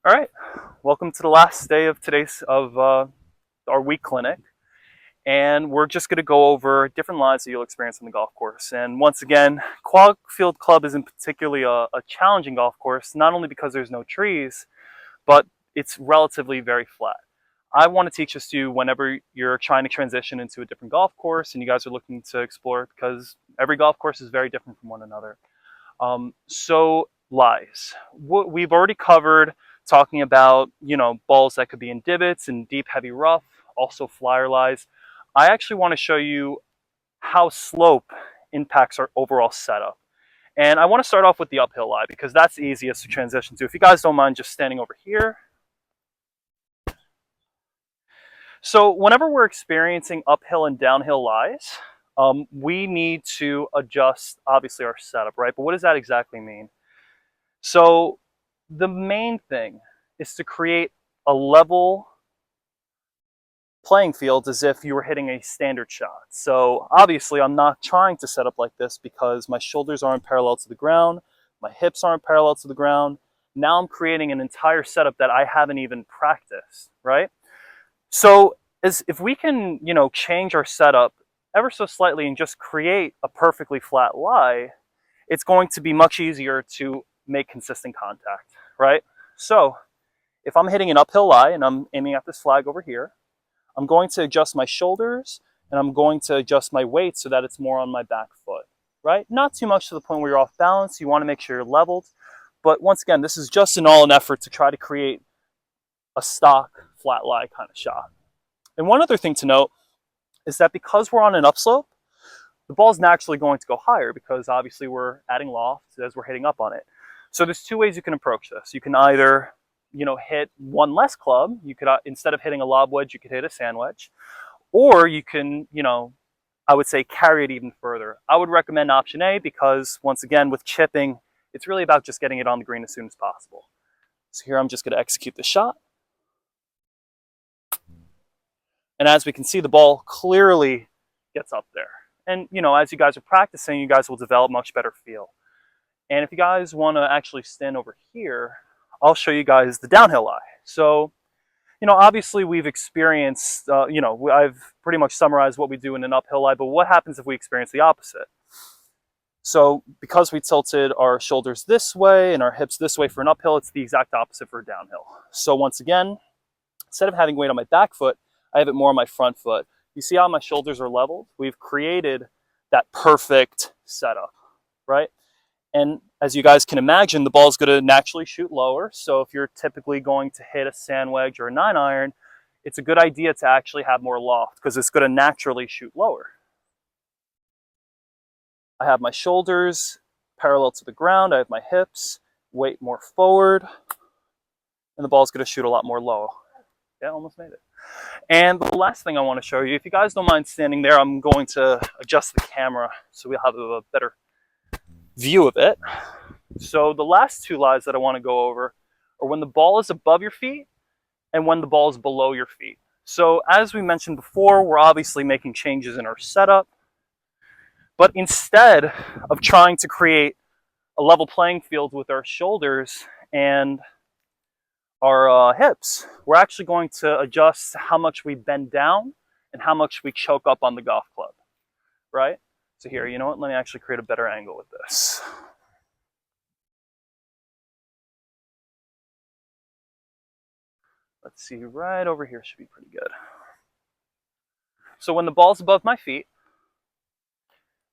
All right, welcome to the last day of our week clinic, and we're just going to go over different lies that you'll experience on the golf course. And once again, Quag Field Club isn't particularly a challenging golf course, not only because there's no trees, but it's relatively very flat. I want to teach this to you whenever you're trying to transition into a different golf course and you guys are looking to explore, because every golf course is very different from one another. So lies. What we've already covered talking about, balls that could be in divots and deep, heavy rough, also flyer lies. I actually want to show you how slope impacts our overall setup. And I want to start off with the uphill lie because that's the easiest to transition to. If you guys don't mind just standing over here. So whenever we're experiencing uphill and downhill lies, we need to adjust, obviously, our setup, right? But what does that exactly mean? So the main thing is to create a level playing field as if you were hitting a standard shot. So obviously I'm not trying to set up like this because my shoulders aren't parallel to the ground, my hips aren't parallel to the ground. Now I'm creating an entire setup that I haven't even practiced, right? So as if we can, change our setup ever so slightly and just create a perfectly flat lie, it's going to be much easier to make consistent contact, right? So if I'm hitting an uphill lie and I'm aiming at this flag over here, I'm going to adjust my shoulders and I'm going to adjust my weight so that it's more on my back foot, right? Not too much to the point where you're off balance. You want to make sure you're leveled. But once again, this is just an effort to try to create a stock flat lie kind of shot. And one other thing to note is that because we're on an upslope, the ball is naturally going to go higher because obviously we're adding loft as we're hitting up on it. So there's two ways you can approach this. You can either, hit one less club. You could, instead of hitting a lob wedge, you could hit a sand wedge. Or you can, I would say carry it even further. I would recommend option A because once again, with chipping, it's really about just getting it on the green as soon as possible. So here I'm just going to execute the shot. And as we can see, the ball clearly gets up there. And, as you guys are practicing, you guys will develop much better feel. And if you guys want to actually stand over here, I'll show you guys the downhill lie. So, obviously we've experienced, I've pretty much summarized what we do in an uphill lie, but what happens if we experience the opposite? So because we tilted our shoulders this way and our hips this way for an uphill, it's the exact opposite for a downhill. So once again, instead of having weight on my back foot, I have it more on my front foot. You see how my shoulders are leveled? We've created that perfect setup, right? And as you guys can imagine, the ball is going to naturally shoot lower. So if you're typically going to hit a sand wedge or a 9-iron, it's a good idea to actually have more loft because it's going to naturally shoot lower. I have my shoulders parallel to the ground. I have my hips, weight more forward, and the ball's going to shoot a lot more low. Yeah, almost made it. And the last thing I want to show you, if you guys don't mind standing there, I'm going to adjust the camera so we'll have a better view of it. So the last two lies that I want to go over are when the ball is above your feet and when the ball is below your feet. So as we mentioned before, we're obviously making changes in our setup, but instead of trying to create a level playing field with our shoulders and our hips, we're actually going to adjust how much we bend down and how much we choke up on the golf club, right? So here, you know what? Let me actually create a better angle with this. Let's see, right over here should be pretty good. So when the ball's above my feet,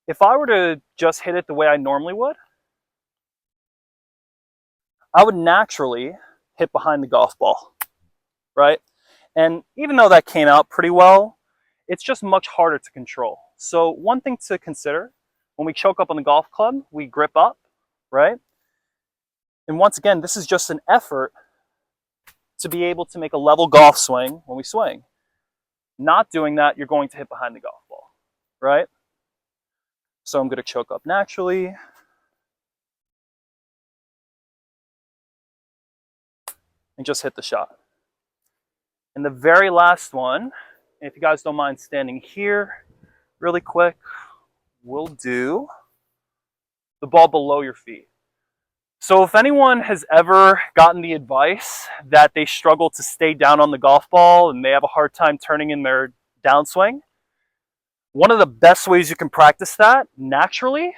if I were to just hit it the way I normally would, I would naturally hit behind the golf ball, right? And even though that came out pretty well, it's just much harder to control. So one thing to consider, when we choke up on the golf club, we grip up, right? And once again, this is just an effort to be able to make a level golf swing when we swing. Not doing that, you're going to hit behind the golf ball, right? So I'm going to choke up naturally. And just hit the shot. And the very last one, if you guys don't mind standing here really quick, we'll do the ball below your feet. So if anyone has ever gotten the advice that they struggle to stay down on the golf ball and they have a hard time turning in their downswing, one of the best ways you can practice that naturally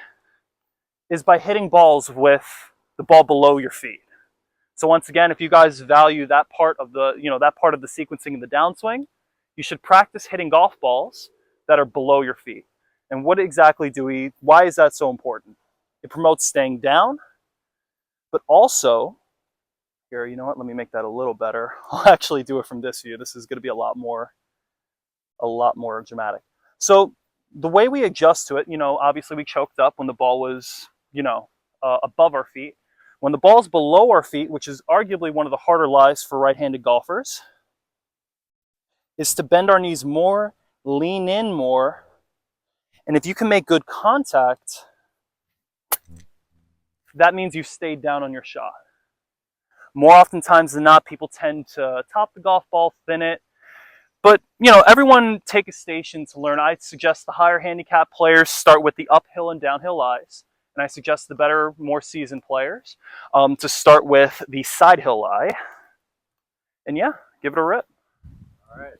is by hitting balls with the ball below your feet. So once again, if you guys value that part of the, that part of the sequencing in the downswing, you should practice hitting golf balls that are below your feet. And what exactly why is that so important? It promotes staying down, but also, here, you know what, let me make that a little better. I'll actually do it from this view. This is going to be a lot more dramatic. So the way we adjust to it, obviously we choked up when the ball was, above our feet. When the ball's below our feet, which is arguably one of the harder lies for right-handed golfers, is to bend our knees more, lean in more, and if you can make good contact, that means you stayed down on your shot. More oftentimes than not, people tend to top the golf ball, thin it, but, everyone take a station to learn. I suggest the higher handicap players start with the uphill and downhill lies. And I suggest the better, more seasoned players to start with the side hill lie. And yeah, give it a rip. All right.